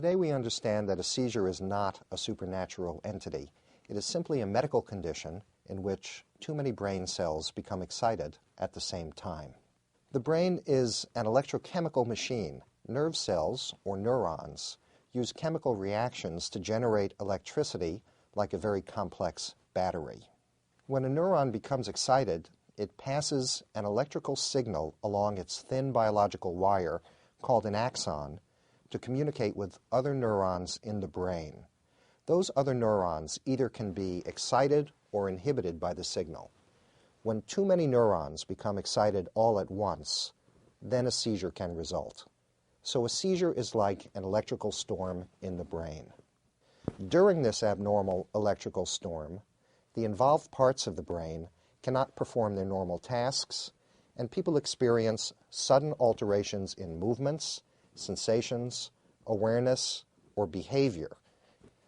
Today we understand that a seizure is not a supernatural entity. It is simply a medical condition in which too many brain cells become excited at the same time. The brain is an electrochemical machine. Nerve cells, or neurons, use chemical reactions to generate electricity like a very complex battery. When a neuron becomes excited, it passes an electrical signal along its thin biological wire called an axon to communicate with other neurons in the brain. Those other neurons either can be excited or inhibited by the signal. When too many neurons become excited all at once, then a seizure can result. So a seizure is like an electrical storm in the brain. During this abnormal electrical storm, the involved parts of the brain cannot perform their normal tasks, and people experience sudden alterations in movements, sensations, awareness, or behavior.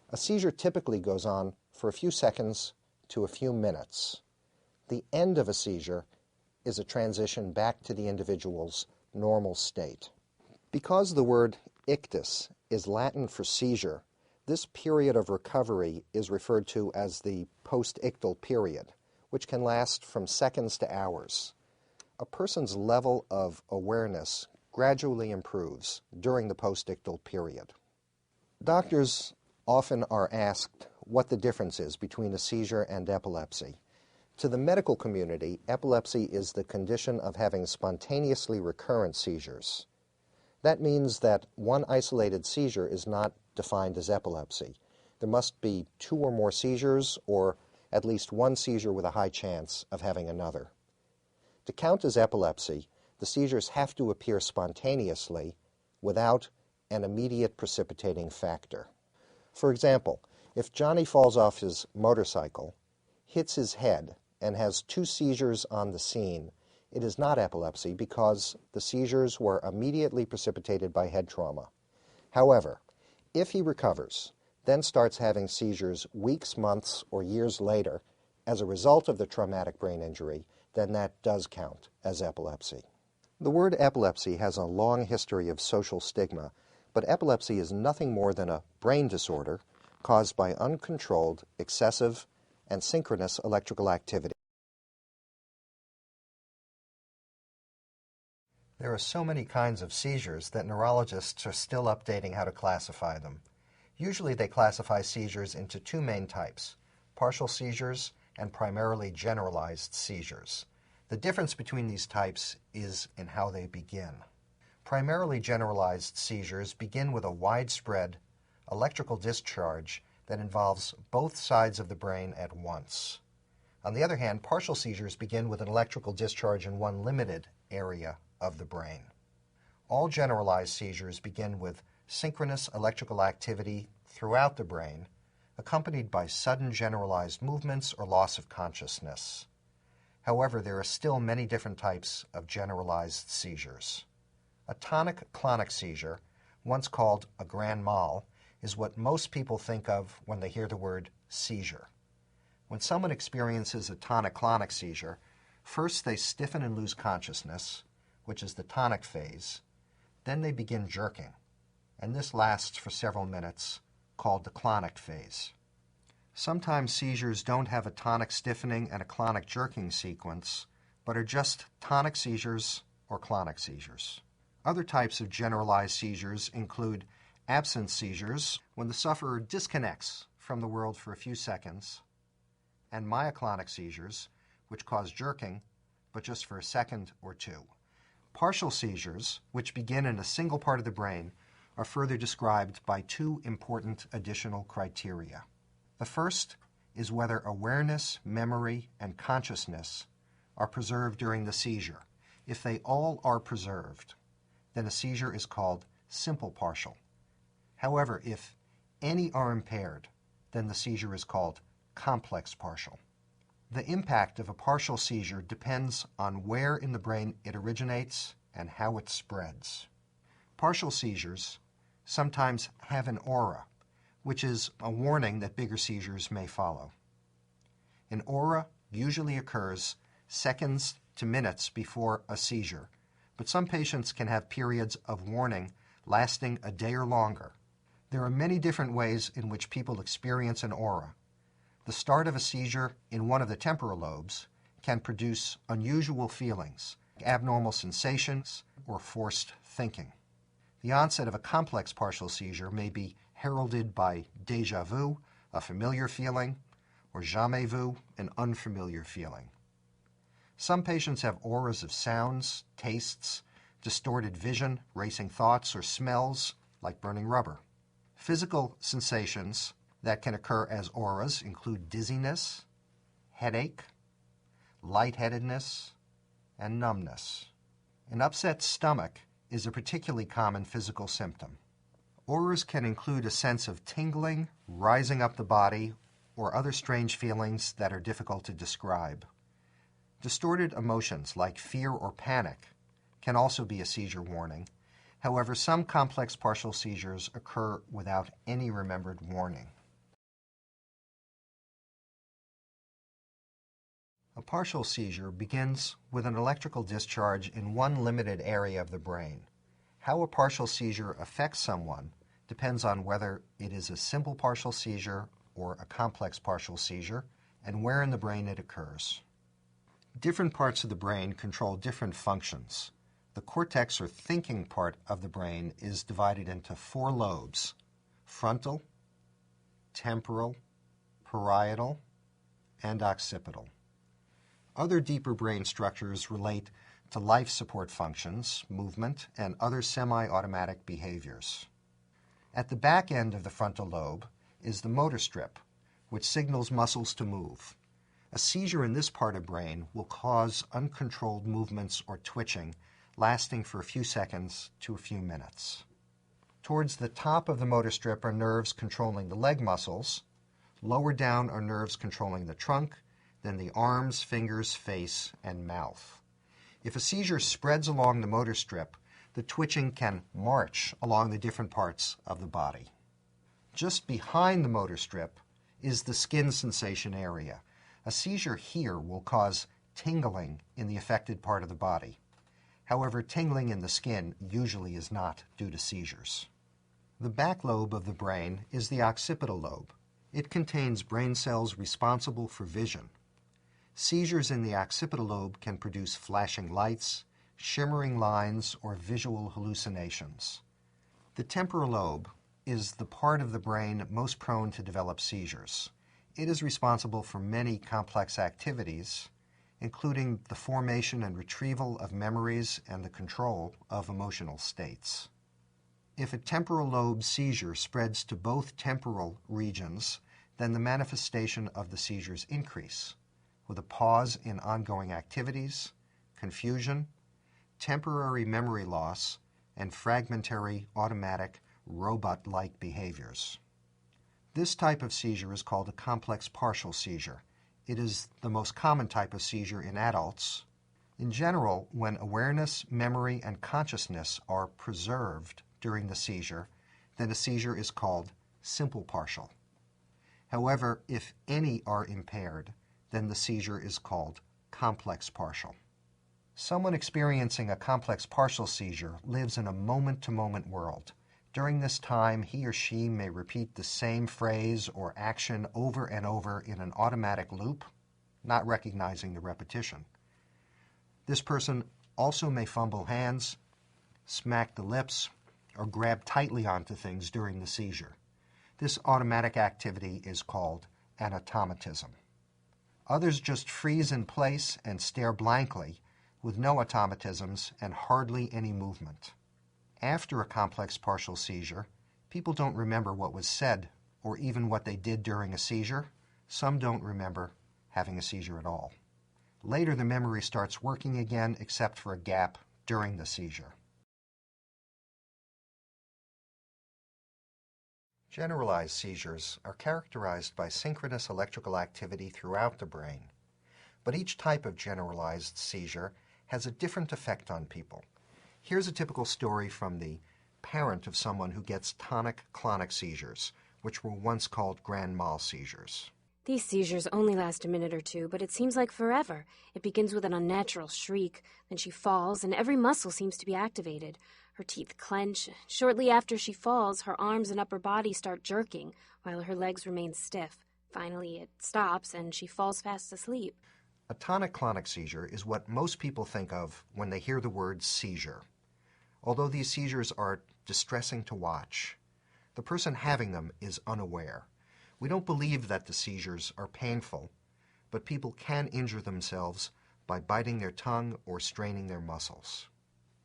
A seizure typically goes on for a few seconds to a few minutes. The end of a seizure is a transition back to the individual's normal state. Because the word ictus is Latin for seizure, this period of recovery is referred to as the post-ictal period, which can last from seconds to hours. A person's level of awareness gradually improves during the post-ictal period. Doctors often are asked what the difference is between a seizure and epilepsy. To the medical community, epilepsy is the condition of having spontaneously recurrent seizures. That means that one isolated seizure is not defined as epilepsy. There must be two or more seizures, or at least one seizure with a high chance of having another. To count as epilepsy, the seizures have to appear spontaneously without an immediate precipitating factor. For example, if Johnny falls off his motorcycle, hits his head, and has two seizures on the scene, it is not epilepsy because the seizures were immediately precipitated by head trauma. However, if he recovers, then starts having seizures weeks, months, or years later as a result of the traumatic brain injury, then that does count as epilepsy. The word epilepsy has a long history of social stigma, but epilepsy is nothing more than a brain disorder caused by uncontrolled, excessive, and synchronous electrical activity. There are so many kinds of seizures that neurologists are still updating how to classify them. Usually they classify seizures into two main types, partial seizures and primarily generalized seizures. The difference between these types is in how they begin. Primarily generalized seizures begin with a widespread electrical discharge that involves both sides of the brain at once. On the other hand, partial seizures begin with an electrical discharge in one limited area of the brain. All generalized seizures begin with synchronous electrical activity throughout the brain, accompanied by sudden generalized movements or loss of consciousness. However, there are still many different types of generalized seizures. A tonic-clonic seizure, once called a grand mal, is what most people think of when they hear the word seizure. When someone experiences a tonic-clonic seizure, first they stiffen and lose consciousness, which is the tonic phase. Then they begin jerking, and this lasts for several minutes, called the clonic phase. Sometimes seizures don't have a tonic stiffening and a clonic jerking sequence, but are just tonic seizures or clonic seizures. Other types of generalized seizures include absence seizures, when the sufferer disconnects from the world for a few seconds, and myoclonic seizures, which cause jerking, but just for a second or two. Partial seizures, which begin in a single part of the brain, are further described by two important additional criteria. The first is whether awareness, memory, and consciousness are preserved during the seizure. If they all are preserved, then a seizure is called simple partial. However, if any are impaired, then the seizure is called complex partial. The impact of a partial seizure depends on where in the brain it originates and how it spreads. Partial seizures sometimes have an aura, which is a warning that bigger seizures may follow. An aura usually occurs seconds to minutes before a seizure, but some patients can have periods of warning lasting a day or longer. There are many different ways in which people experience an aura. The start of a seizure in one of the temporal lobes can produce unusual feelings, abnormal sensations, or forced thinking. The onset of a complex partial seizure may be heralded by déjà vu, a familiar feeling, or jamais vu, an unfamiliar feeling. Some patients have auras of sounds, tastes, distorted vision, racing thoughts, or smells, like burning rubber. Physical sensations that can occur as auras include dizziness, headache, lightheadedness, and numbness. An upset stomach is a particularly common physical symptom. Auras can include a sense of tingling, rising up the body, or other strange feelings that are difficult to describe. Distorted emotions like fear or panic can also be a seizure warning. However, some complex partial seizures occur without any remembered warning. A partial seizure begins with an electrical discharge in one limited area of the brain. How a partial seizure affects someone depends on whether it is a simple partial seizure or a complex partial seizure, and where in the brain it occurs. Different parts of the brain control different functions. The cortex or thinking part of the brain is divided into 4 lobes: frontal, temporal, parietal, and occipital. Other deeper brain structures relate to life support functions, movement, and other semi-automatic behaviors. At the back end of the frontal lobe is the motor strip, which signals muscles to move. A seizure in this part of brain will cause uncontrolled movements or twitching lasting for a few seconds to a few minutes. Towards the top of the motor strip are nerves controlling the leg muscles. Lower down are nerves controlling the trunk, then the arms, fingers, face, and mouth. If a seizure spreads along the motor strip, the twitching can march along the different parts of the body. Just behind the motor strip is the skin sensation area. A seizure here will cause tingling in the affected part of the body. However, tingling in the skin usually is not due to seizures. The back lobe of the brain is the occipital lobe. It contains brain cells responsible for vision. Seizures in the occipital lobe can produce flashing lights, shimmering lines, or visual hallucinations. The temporal lobe is the part of the brain most prone to develop seizures. It is responsible for many complex activities, including the formation and retrieval of memories and the control of emotional states. If a temporal lobe seizure spreads to both temporal regions, then the manifestation of the seizures increase, with a pause in ongoing activities, confusion, temporary memory loss, and fragmentary, automatic, robot-like behaviors. This type of seizure is called a complex partial seizure. It is the most common type of seizure in adults. In general, when awareness, memory, and consciousness are preserved during the seizure, then a seizure is called simple partial. However, if any are impaired, then the seizure is called complex partial. Someone experiencing a complex partial seizure lives in a moment-to-moment world. During this time, he or she may repeat the same phrase or action over and over in an automatic loop, not recognizing the repetition. This person also may fumble hands, smack the lips, or grab tightly onto things during the seizure. This automatic activity is called an automatism. Others just freeze in place and stare blankly with no automatisms and hardly any movement. After a complex partial seizure, people don't remember what was said or even what they did during a seizure. Some don't remember having a seizure at all. Later, the memory starts working again except for a gap during the seizure. Generalized seizures are characterized by synchronous electrical activity throughout the brain, but each type of generalized seizure has a different effect on people. Here's a typical story from the parent of someone who gets tonic-clonic seizures, which were once called grand mal seizures. These seizures only last a minute or two, but it seems like forever. It begins with an unnatural shriek, then she falls, and every muscle seems to be activated. Her teeth clench. Shortly after she falls, her arms and upper body start jerking, while her legs remain stiff. Finally, it stops, and she falls fast asleep. A tonic-clonic seizure is what most people think of when they hear the word seizure. Although these seizures are distressing to watch, the person having them is unaware. We don't believe that the seizures are painful, but people can injure themselves by biting their tongue or straining their muscles.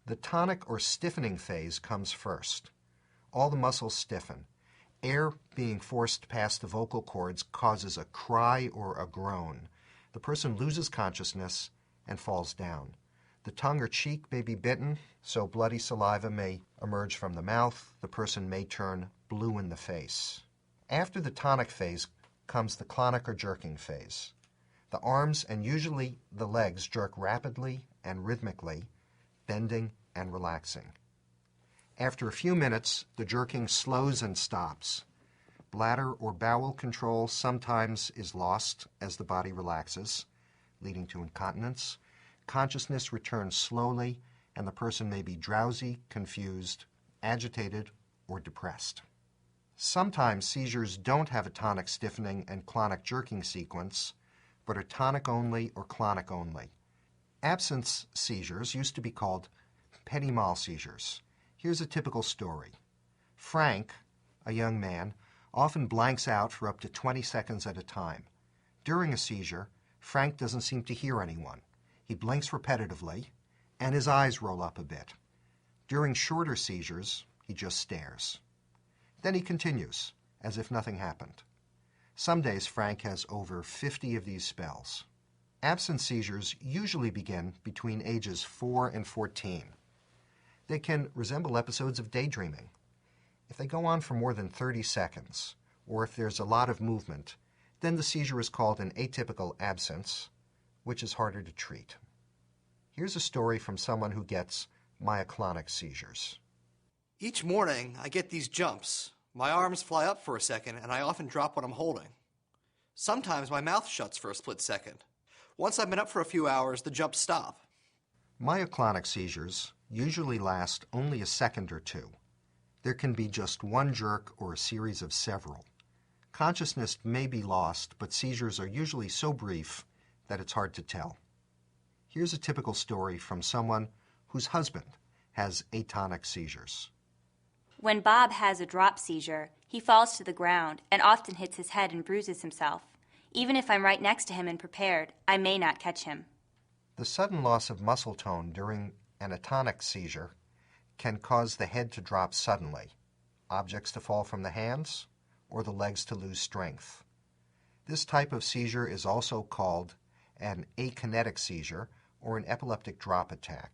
The tonic or stiffening phase comes first. All the muscles stiffen. Air being forced past the vocal cords causes a cry or a groan. The person loses consciousness and falls down. The tongue or cheek may be bitten, so bloody saliva may emerge from the mouth. The person may turn blue in the face. After the tonic phase comes the clonic or jerking phase. The arms and usually the legs jerk rapidly and rhythmically, bending and relaxing. After a few minutes, the jerking slows and stops. Bladder or bowel control sometimes is lost as the body relaxes, leading to incontinence. Consciousness returns slowly, and the person may be drowsy, confused, agitated, or depressed. Sometimes seizures don't have a tonic stiffening and clonic jerking sequence, but are tonic only or clonic only. Absence seizures used to be called pt.1 seizures. Here's a typical story. Frank, a young man, often blanks out for up to 20 seconds at a time. During a seizure, Frank doesn't seem to hear anyone. He blinks repetitively, and his eyes roll up a bit. During shorter seizures, he just stares. Then he continues, as if nothing happened. Some days Frank has over 50 of these spells. Absence seizures usually begin between ages 4 and 14. They can resemble episodes of daydreaming. If they go on for more than 30 seconds, or if there's a lot of movement, then the seizure is called an atypical absence, which is harder to treat. Here's a story from someone who gets myoclonic seizures. Each morning, I get these jumps. My arms fly up for a second, and I often drop what I'm holding. Sometimes my mouth shuts for a split second. Once I've been up for a few hours, the jumps stop. Myoclonic seizures usually last only a second or two. There can be just one jerk or a series of several. Consciousness may be lost, but seizures are usually so brief that it's hard to tell. Here's a typical story from someone whose husband has atonic seizures. When Bob has a drop seizure, he falls to the ground and often hits his head and bruises himself. Even if I'm right next to him and prepared, I may not catch him. The sudden loss of muscle tone during an atonic seizure can cause the head to drop suddenly, objects to fall from the hands, or the legs to lose strength. This type of seizure is also called an akinetic seizure or an epileptic drop attack.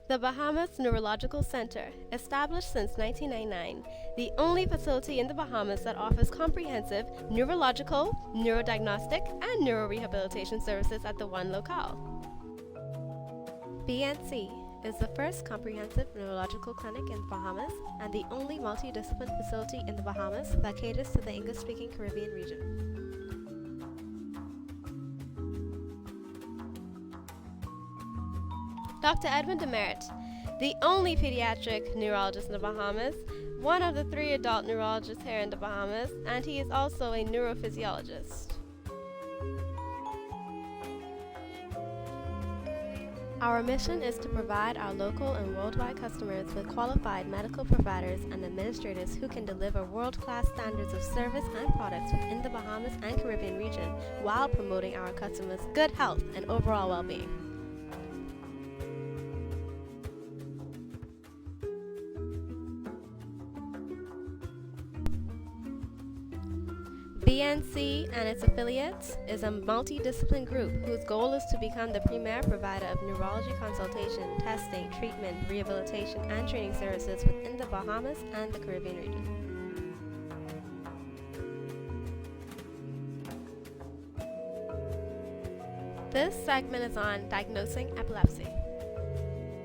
The Bahamas Neurological Center, established since 1999, the only facility in the Bahamas that offers comprehensive neurological, neurodiagnostic, and neurorehabilitation services at the one locale. BNC is the first comprehensive neurological clinic in the Bahamas and the only multidiscipline facility in the Bahamas that caters to the English-speaking Caribbean region. Dr. Edwin Demerit, the only pediatric neurologist in the Bahamas, one of the 3 adult neurologists here in the Bahamas, and he is also a neurophysiologist. Our mission is to provide our local and worldwide customers with qualified medical providers and administrators who can deliver world-class standards of service and products within the Bahamas and Caribbean region while promoting our customers' good health and overall well-being. BNC and its affiliates is a multidiscipline group whose goal is to become the premier provider of neurology consultation, testing, treatment, rehabilitation, and training services within the Bahamas and the Caribbean region. This segment is on diagnosing epilepsy.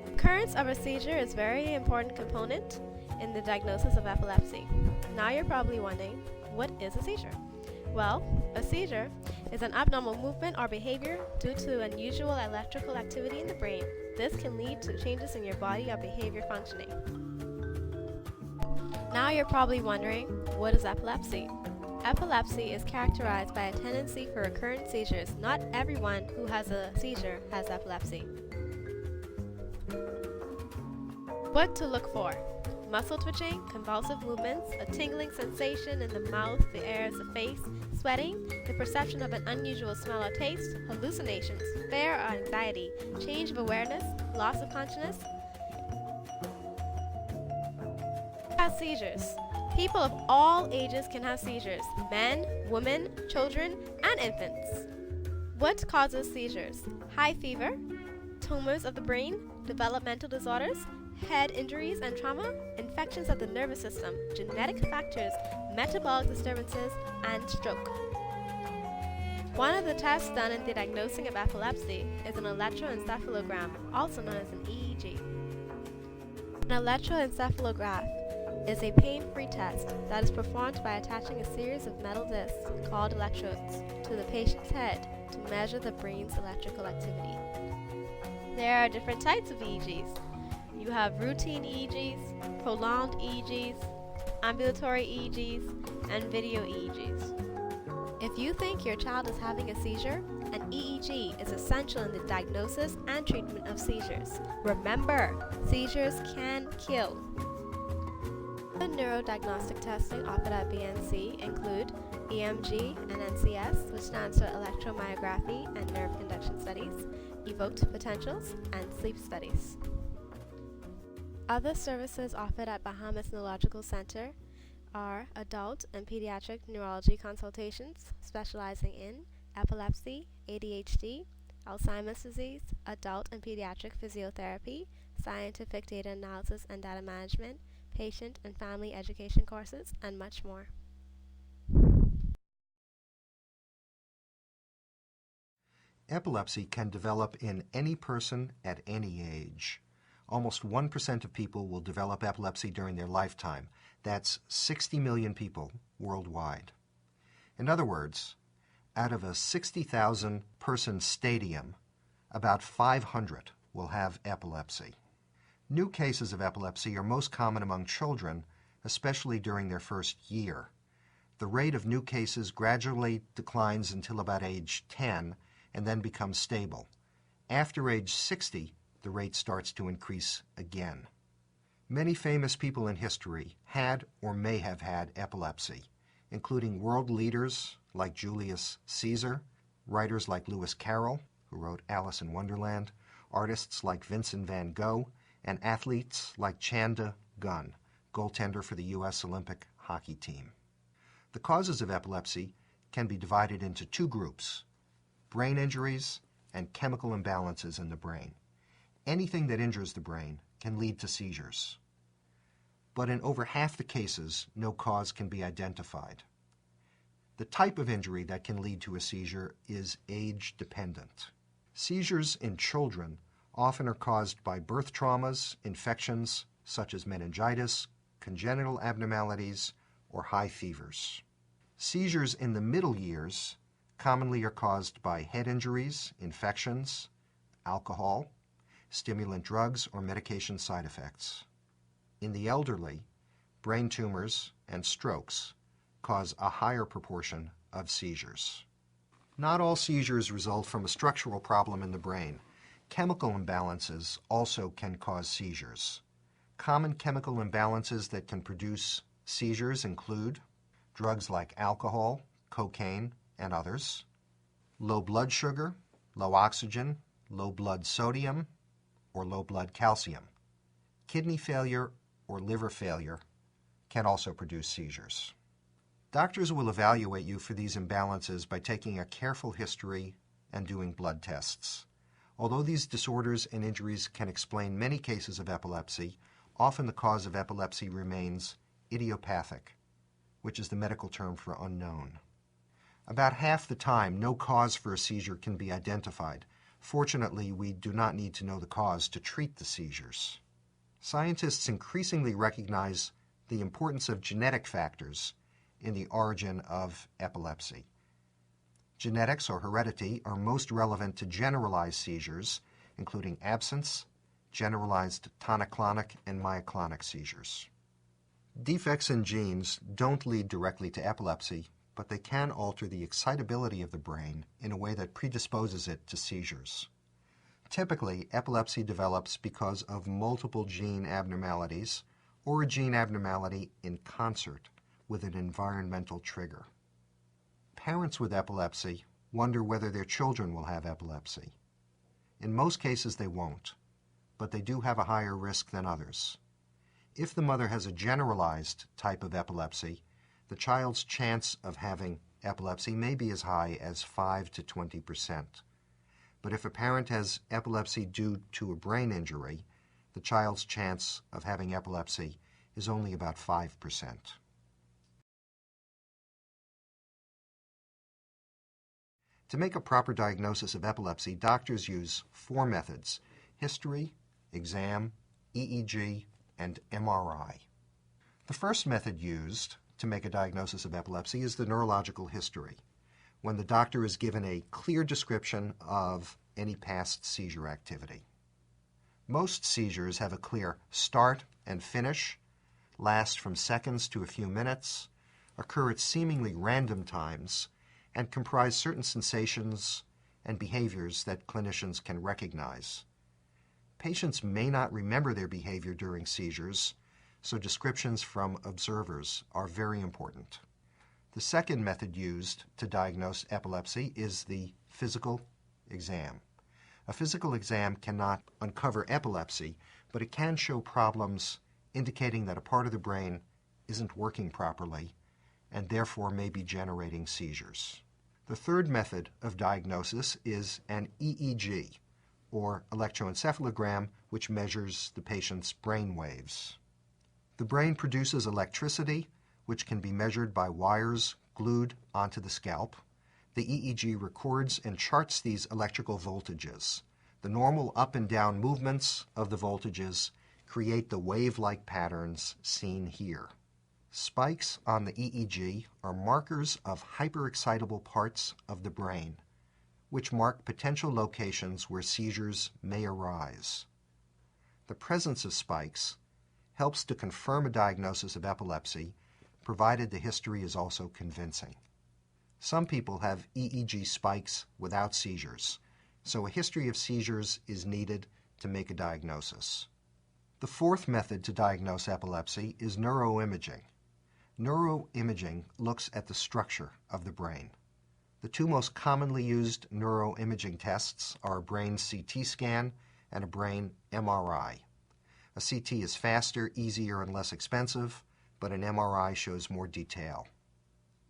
Occurrence of a seizure is a very important component in the diagnosis of epilepsy. Now you're probably wondering, what is a seizure? Well, a seizure is an abnormal movement or behavior due to unusual electrical activity in the brain. This can lead to changes in your body or behavior functioning. Now you're probably wondering, what is epilepsy? Epilepsy is characterized by a tendency for recurrent seizures. Not everyone who has a seizure has epilepsy. What to look for? Muscle twitching, convulsive movements, a tingling sensation in the mouth, the ears, the face, sweating, the perception of an unusual smell or taste, hallucinations, fear or anxiety, change of awareness, loss of consciousness. Has seizures. People of all ages can have seizures: men, women, children, and infants. What causes seizures? High fever, tumors of the brain, developmental disorders, head injuries and trauma, infections of the nervous system, genetic factors, metabolic disturbances, and stroke. One of the tests done in the diagnosing of epilepsy is an electroencephalogram, also known as an EEG. An electroencephalograph is a pain-free test that is performed by attaching a series of metal discs called electrodes to the patient's head to measure the brain's electrical activity. There are different types of EEGs. You have routine EEGs, prolonged EEGs, ambulatory EEGs, and video EEGs. If you think your child is having a seizure, an EEG is essential in the diagnosis and treatment of seizures. Remember, seizures can kill. The neurodiagnostic testing offered at BNC include EMG and NCS, which stands for electromyography and nerve conduction studies, evoked potentials, and sleep studies. Other services offered at Bahamas Neurological Center are adult and pediatric neurology consultations specializing in epilepsy, ADHD, Alzheimer's disease, adult and pediatric physiotherapy, scientific data analysis and data management, patient and family education courses, and much more. Epilepsy can develop in any person at any age. Almost 1% of people will develop epilepsy during their lifetime. That's 60 million people worldwide. In other words, out of a 60,000 person stadium, about 500 will have epilepsy. New cases of epilepsy are most common among children, especially during their first year. The rate of new cases gradually declines until about age 10 and then becomes stable. After age 60, the rate starts to increase again. Many famous people in history had or may have had epilepsy, including world leaders like Julius Caesar, writers like Lewis Carroll, who wrote Alice in Wonderland, artists like Vincent van Gogh, and athletes like Chanda Gunn, goaltender for the U.S. Olympic hockey team. The causes of epilepsy can be divided into two groups: brain injuries and chemical imbalances in the brain. Anything that injures the brain can lead to seizures. But in over half the cases, no cause can be identified. The type of injury that can lead to a seizure is age-dependent. Seizures in children often are caused by birth traumas, infections such as meningitis, congenital abnormalities, or high fevers. Seizures in the middle years commonly are caused by head injuries, infections, alcohol, stimulant drugs, or medication side effects. In the elderly, brain tumors and strokes cause a higher proportion of seizures. Not all seizures result from a structural problem in the brain. Chemical imbalances also can cause seizures. Common chemical imbalances that can produce seizures include drugs like alcohol, cocaine, and others, low blood sugar, low oxygen, low blood sodium, or low blood calcium. Kidney failure or liver failure can also produce seizures. Doctors will evaluate you for these imbalances by taking a careful history and doing blood tests. Although these disorders and injuries can explain many cases of epilepsy, often the cause of epilepsy remains idiopathic, which is the medical term for unknown. About half the time, no cause for a seizure can be identified. Fortunately, we do not need to know the cause to treat the seizures. Scientists increasingly recognize the importance of genetic factors in the origin of epilepsy. Genetics or heredity are most relevant to generalized seizures, including absence, generalized tonic-clonic, and myoclonic seizures. Defects in genes don't lead directly to epilepsy, but they can alter the excitability of the brain in a way that predisposes it to seizures. Typically, epilepsy develops because of multiple gene abnormalities or a gene abnormality in concert with an environmental trigger. Parents with epilepsy wonder whether their children will have epilepsy. In most cases, they won't, but they do have a higher risk than others. If the mother has a generalized type of epilepsy, the child's chance of having epilepsy may be as high as 5 to 20%. But if a parent has epilepsy due to a brain injury, the child's chance of having epilepsy is only about 5%. To make a proper diagnosis of epilepsy, doctors use 4 methods: history, exam, EEG, and MRI. The first method used to make a diagnosis of epilepsy is the neurological history, when the doctor is given a clear description of any past seizure activity. Most seizures have a clear start and finish, last from seconds to a few minutes, occur at seemingly random times, and comprise certain sensations and behaviors that clinicians can recognize. Patients may not remember their behavior during seizures, so descriptions from observers are very important. The second method used to diagnose epilepsy is the physical exam. A physical exam cannot uncover epilepsy, but it can show problems indicating that a part of the brain isn't working properly and therefore may be generating seizures. The third method of diagnosis is an EEG, or electroencephalogram, which measures the patient's brain waves. The brain produces electricity, which can be measured by wires glued onto the scalp. The EEG records and charts these electrical voltages. The normal up and down movements of the voltages create the wave-like patterns seen here. Spikes on the EEG are markers of hyperexcitable parts of the brain, which mark potential locations where seizures may arise. The presence of spikes helps to confirm a diagnosis of epilepsy, provided the history is also convincing. Some people have EEG spikes without seizures, so a history of seizures is needed to make a diagnosis. The fourth method to diagnose epilepsy is neuroimaging. Neuroimaging looks at the structure of the brain. The 2 most commonly used neuroimaging tests are a brain CT scan and a brain MRI. A CT is faster, easier, and less expensive, but an MRI shows more detail.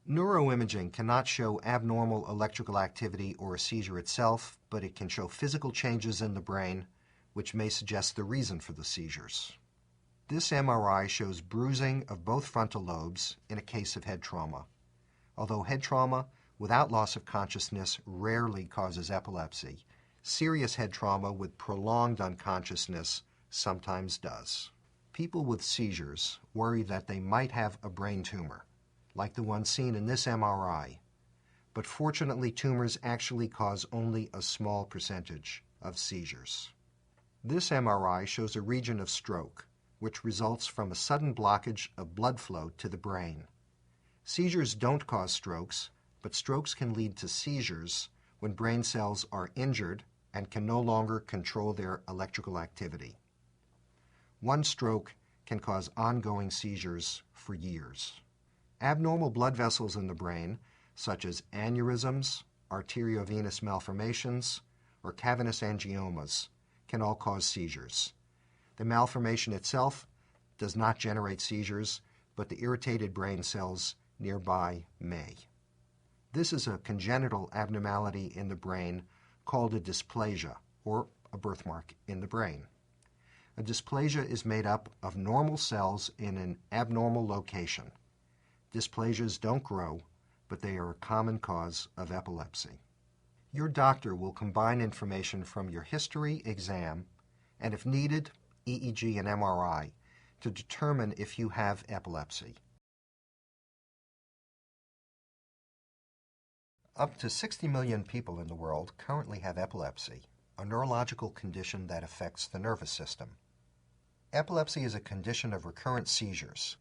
Neuroimaging cannot show abnormal electrical activity or a seizure itself, but it can show physical changes in the brain, which may suggest the reason for the seizures. This MRI shows bruising of both frontal lobes in a case of head trauma. Although head trauma without loss of consciousness rarely causes epilepsy, serious head trauma with prolonged unconsciousness sometimes does. People with seizures worry that they might have a brain tumor, like the one seen in this MRI, but fortunately tumors actually cause only a small percentage of seizures. This MRI shows a region of stroke, which results from a sudden blockage of blood flow to the brain. Seizures don't cause strokes, but strokes can lead to seizures when brain cells are injured and can no longer control their electrical activity. One stroke can cause ongoing seizures for years. Abnormal blood vessels in the brain, such as aneurysms, arteriovenous malformations, or cavernous angiomas, can all cause seizures. The malformation itself does not generate seizures, but the irritated brain cells nearby may. This is a congenital abnormality in the brain called a dysplasia, or a birthmark in the brain. A dysplasia is made up of normal cells in an abnormal location. Dysplasias don't grow, but they are a common cause of epilepsy. Your doctor will combine information from your history, exam, and if needed, EEG and MRI to determine if you have epilepsy. Up to 60 million people in the world currently have epilepsy, a neurological condition that affects the nervous system. Epilepsy is a condition of recurrent seizures.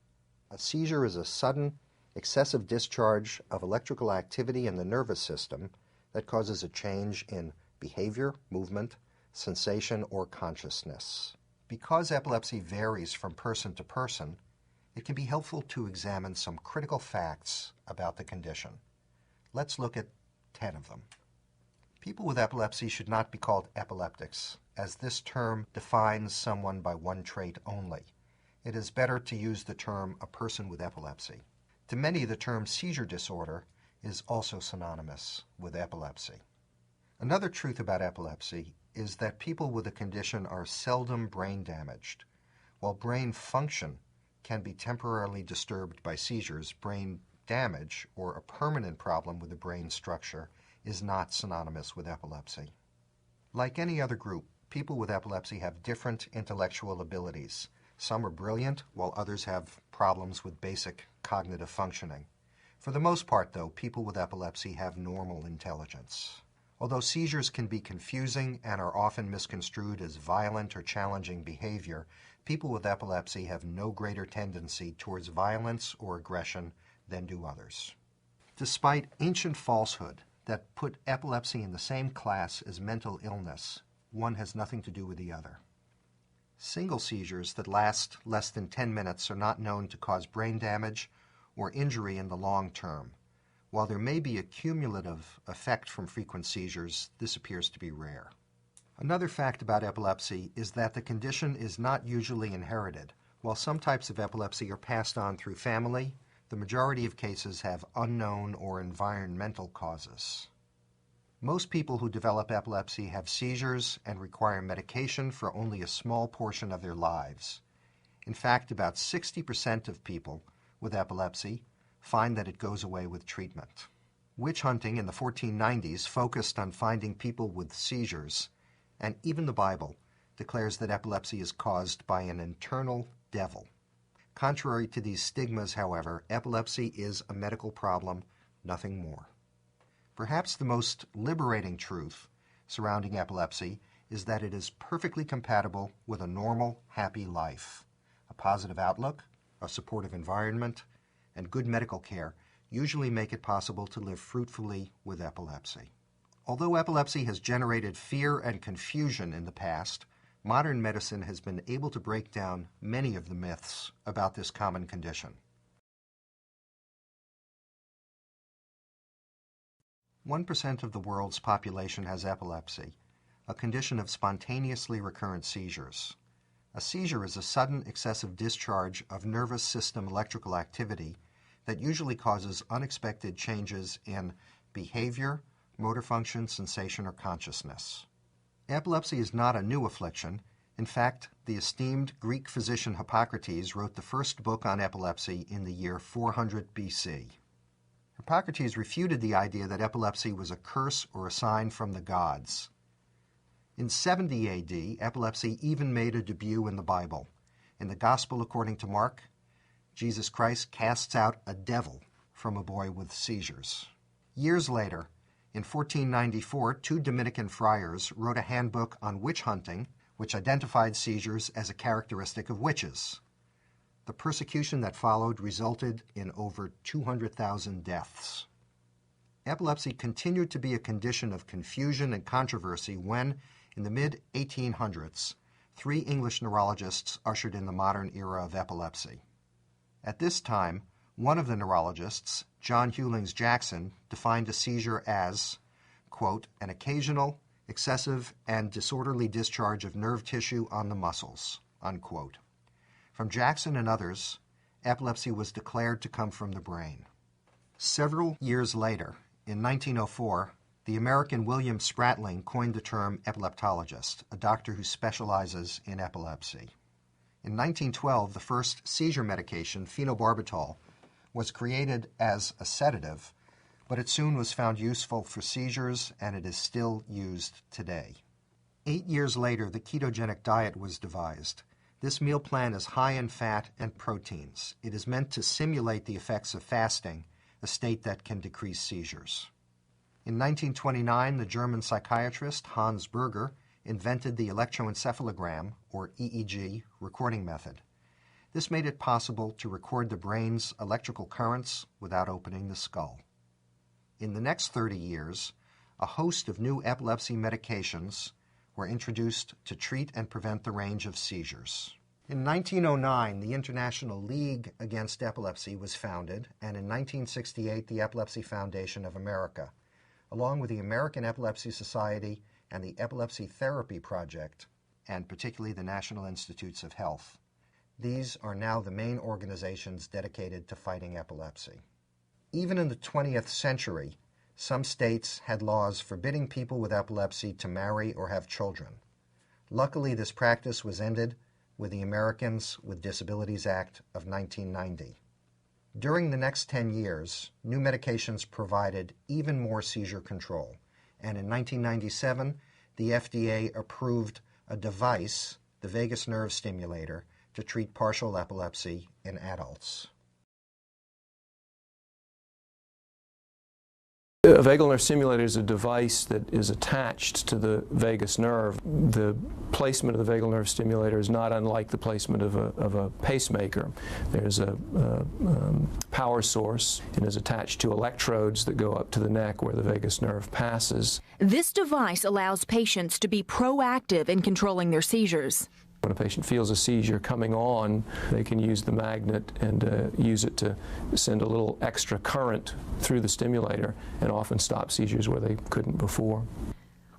A seizure is a sudden, excessive discharge of electrical activity in the nervous system that causes a change in behavior, movement, sensation, or consciousness. Because epilepsy varies from person to person, it can be helpful to examine some critical facts about the condition. Let's look at 10 of them. People with epilepsy should not be called epileptics, as this term defines someone by one trait only. It is better to use the term a person with epilepsy. To many, the term seizure disorder is also synonymous with epilepsy. Another truth about epilepsy is that people with the condition are seldom brain damaged. While brain function can be temporarily disturbed by seizures, brain damage, or a permanent problem with the brain structure, is not synonymous with epilepsy. Like any other group, people with epilepsy have different intellectual abilities. Some are brilliant, while others have problems with basic cognitive functioning. For the most part, though, people with epilepsy have normal intelligence. Although seizures can be confusing and are often misconstrued as violent or challenging behavior, people with epilepsy have no greater tendency towards violence or aggression than do others. Despite ancient falsehood that put epilepsy in the same class as mental illness, one has nothing to do with the other. Single seizures that last less than 10 minutes are not known to cause brain damage or injury in the long term. While there may be a cumulative effect from frequent seizures, this appears to be rare. Another fact about epilepsy is that the condition is not usually inherited. While some types of epilepsy are passed on through family, the majority of cases have unknown or environmental causes. Most people who develop epilepsy have seizures and require medication for only a small portion of their lives. In fact, about 60% of people with epilepsy find that it goes away with treatment. Witch hunting in the 1490s focused on finding people with seizures, and even the Bible declares that epilepsy is caused by an internal devil. Contrary to these stigmas, however, epilepsy is a medical problem, nothing more. Perhaps the most liberating truth surrounding epilepsy is that it is perfectly compatible with a normal, happy life. A positive outlook, a supportive environment, and good medical care usually make it possible to live fruitfully with epilepsy. Although epilepsy has generated fear and confusion in the past, modern medicine has been able to break down many of the myths about this common condition. 1% of the world's population has epilepsy, a condition of spontaneously recurrent seizures. A seizure is a sudden excessive discharge of nervous system electrical activity that usually causes unexpected changes in behavior, motor function, sensation, or consciousness. Epilepsy is not a new affliction. In fact, the esteemed Greek physician Hippocrates wrote the first book on epilepsy in the year 400 BC. Hippocrates refuted the idea that epilepsy was a curse or a sign from the gods. In 70 AD, epilepsy even made a debut in the Bible. In the Gospel according to Mark, Jesus Christ casts out a devil from a boy with seizures. Years later, in 1494, 2 Dominican friars wrote a handbook on witch hunting, which identified seizures as a characteristic of witches. The persecution that followed resulted in over 200,000 deaths. Epilepsy continued to be a condition of confusion and controversy when, in the mid-1800s, 3 English neurologists ushered in the modern era of epilepsy. At this time, one of the neurologists, John Hewlings Jackson, defined a seizure as, quote, an occasional, excessive, and disorderly discharge of nerve tissue on the muscles, unquote. From Jackson and others, epilepsy was declared to come from the brain. Several years later, in 1904, the American William Spratling coined the term epileptologist, a doctor who specializes in epilepsy. In 1912, the first seizure medication, phenobarbital, was created as a sedative, but it soon was found useful for seizures, and it is still used today. 8 years later, the ketogenic diet was devised. This meal plan is high in fat and proteins. It is meant to simulate the effects of fasting, a state that can decrease seizures. In 1929, the German psychiatrist Hans Berger invented the electroencephalogram, or EEG, recording method. This made it possible to record the brain's electrical currents without opening the skull. In the next 30 years, a host of new epilepsy medications were introduced to treat and prevent the range of seizures. In 1909, the International League Against Epilepsy was founded, and in 1968, the Epilepsy Foundation of America, along with the American Epilepsy Society and the Epilepsy Therapy Project, and particularly the National Institutes of Health. These are now the main organizations dedicated to fighting epilepsy. Even in the 20th century, some states had laws forbidding people with epilepsy to marry or have children. Luckily, this practice was ended with the Americans with Disabilities Act of 1990. During the next 10 years, new medications provided even more seizure control, and in 1997, the FDA approved a device, the vagus nerve stimulator, to treat partial epilepsy in adults. A vagal nerve stimulator is a device that is attached to the vagus nerve. The placement of the vagal nerve stimulator is not unlike the placement of a pacemaker. There's a power source and is attached to electrodes that go up to the neck where the vagus nerve passes. This device allows patients to be proactive in controlling their seizures. When a patient feels a seizure coming on, they can use the magnet and use it to send a little extra current through the stimulator and often stop seizures where they couldn't before.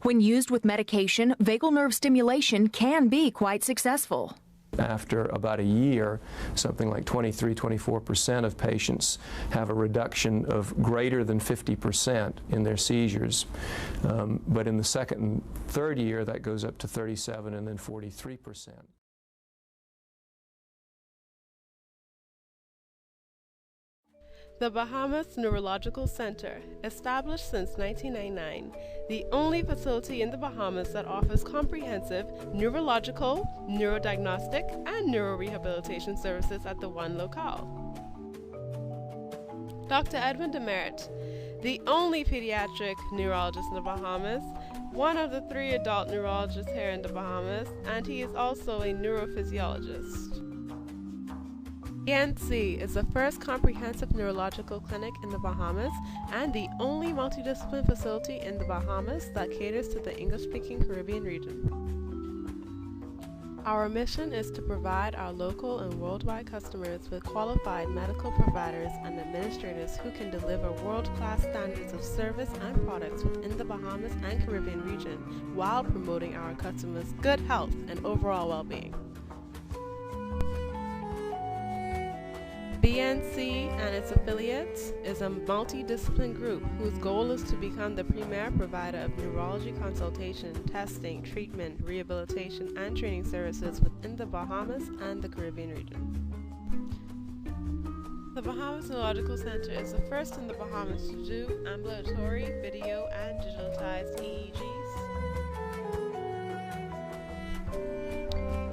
When used with medication, vagal nerve stimulation can be quite successful. After about a year, something like 23–24% of patients have a reduction of greater than 50% in their seizures. But in the second and third year, that goes up to 37% and then 43%. The Bahamas Neurological Center, established since 1999, the only facility in the Bahamas that offers comprehensive neurological, neurodiagnostic, and neurorehabilitation services at the one locale. Dr. Edwin Demerit, the only pediatric neurologist in the Bahamas, one of the 3 adult neurologists here in the Bahamas, and he is also a neurophysiologist. ENC is the first comprehensive neurological clinic in the Bahamas and the only multidisciplinary facility in the Bahamas that caters to the English-speaking Caribbean region. Our mission is to provide our local and worldwide customers with qualified medical providers and administrators who can deliver world-class standards of service and products within the Bahamas and Caribbean region while promoting our customers' good health and overall well-being. BNC and its affiliates is a multidisciplinary group whose goal is to become the premier provider of neurology consultation, testing, treatment, rehabilitation, and training services within the Bahamas and the Caribbean region. The Bahamas Neurological Center is the first in the Bahamas to do ambulatory, video, and digitalized EEGs.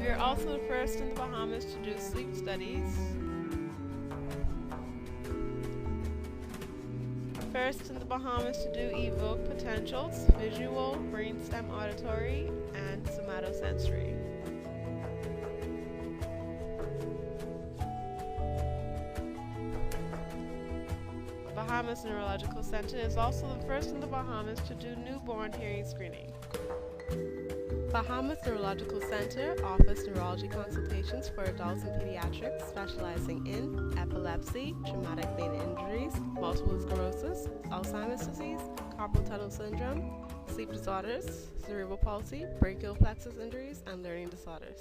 We are also the first in the Bahamas to do sleep studies. First in the Bahamas to do evoke potentials, visual, brainstem auditory, and somatosensory. The Bahamas Neurological Center is also the first in the Bahamas to do newborn hearing screening. Bahamas Neurological Center offers neurology consultations for adults and pediatrics, specializing in epilepsy, traumatic brain injuries, multiple sclerosis, Alzheimer's disease, carpal tunnel syndrome, sleep disorders, cerebral palsy, brachial plexus injuries, and learning disorders.